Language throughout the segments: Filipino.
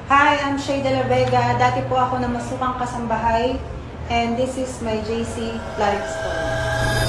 Hi, I'm Shay De La Vega. Dati po ako na masukang kasambahay and this is my JC life story.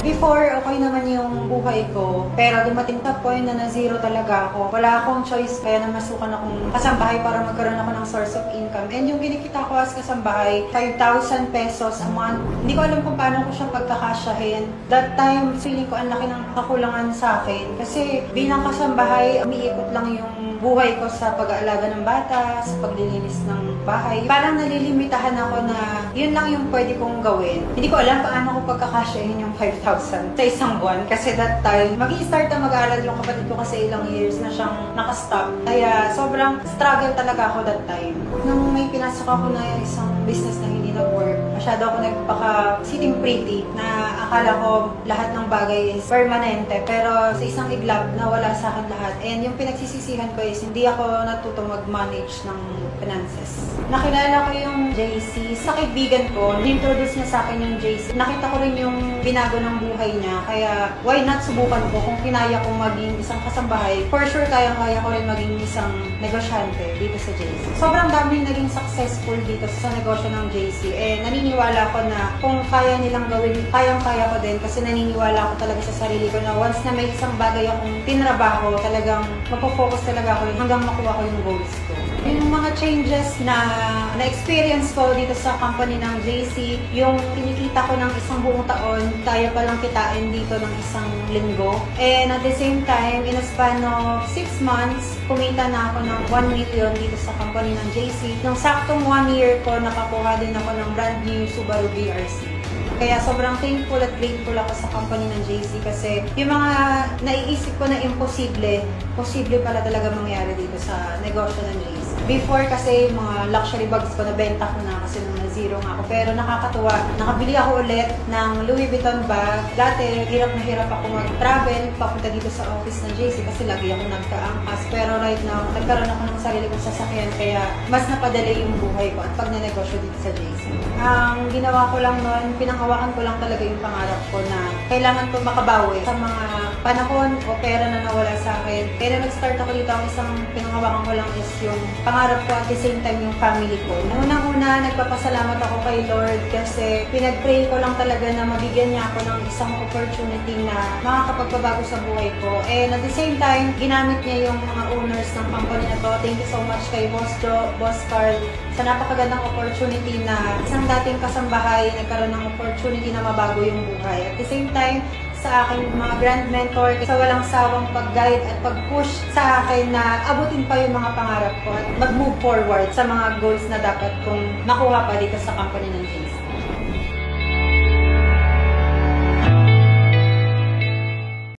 Before, okay naman yung buhay ko, pero dumating sa point na na-zero talaga ako. Wala akong choice kaya na masukan akong kasambahay para magkaroon ako ng source of income. And yung kinikita ko as kasambahay, 5,000 pesos a month. Hindi ko alam kung paano ko siya pagkakasyahin. That time, feeling ko ang laki ng kakulangan sa akin. Kasi bilang kasambahay, umiikot lang yung buhay ko sa pag-aalaga ng bata, sa paglilinis ng bahay. Parang nalilimitahan ako na yun lang yung pwede kong gawin. Hindi ko alam paano ko pagkakasyahin yung 5,000 sa isang buwan. Kasi that time, mag-i-start na mag-aaral yung kapatid ko kasi ilang years na siyang nakastop. Kaya sobrang struggle talaga ako that time. Nung may pinasok ako na isang business na hindi nag-work, masyado ako nagpaka-sitting pretty na akala ko lahat ng bagay is permanente. Pero sa isang iglap, nawala sa akin lahat. And yung pinagsisisihan ko is hindi ako natutong mag-manage ng finances. Nakilala ko yung JC sa kaibigan ko. Introduce niya sa akin yung JC. Nakita ko rin yung binago ng buhay niya. Kaya why not subukan ko kung kinaya kong maging isang kasambahay. For sure, kaya ko rin maging isang negosyante dito sa JC. Sobrang daming naging successful dito sa negosyo ng JC. Naniniwala ko na kung kaya nilang gawin, kayang-kaya ko din kasi naniniwala ko talaga sa sarili ko na once na may isang bagay akong tinrabaho, talagang magpo-focus talaga ako hanggang makuha ko yung goals ko. Yung mga changes na na-experience ko dito sa company ng JC, yung kinikita ko ng isang buong taon, kaya palang kitain dito ng isang linggo. And at the same time, in a span of 6 months, kumita na ako ng 1 million dito sa company ng JC. Nung saktong 1 year ko, nakakuha din ako ng brand new Subaru BRZ. Kaya sobrang thankful at grateful ako sa company ng JC kasi yung mga naiisip ko na imposible, posible pala talaga mangyari dito sa negosyo ng JC. Before kasi mga luxury bags ko, nabenta ko na kasi nung na-zero nga ako. Pero nakakatuwa, nakabili ako ulit ng Louis Vuitton bag. Dati, hirap na hirap ako mag-travel, papunta dito sa office ng JC kasi lagi ako nagkaangkas. Pero right now, nagkaroon ako ng sarili kong sasakyan kaya mas napadali yung buhay ko at pag nanegosyo dito sa JC. Ang ginawa ko lang noon, pinanghawakan ko lang talaga yung pangarap ko na kailangan ko makabawi sa mga panahon o pera na nawala sa akin. Kaya nag-start ako dito, ang isang pinanghawakan ko lang is yung pangarap ko at the same time yung family ko. Unang-una, nagpapasalamat ako kay Lord kasi pinag-pray ko lang talaga na mabigyan niya ako ng isang opportunity na makakapagpabago sa buhay ko. And at the same time, ginamit niya yung mga owners ng company na to. Thank you so much kay Boss Joe, Boss Carl, sa napakagandang opportunity na isang dating kasambahay nagkaroon ng opportunity na mabago yung buhay. At the same time, sa aking mga grand mentor, sa walang sawang pag-guide at pag-push sa akin na abutin pa yung mga pangarap ko at mag-move forward sa mga goals na dapat kong makuha pa dito sa company ng JC.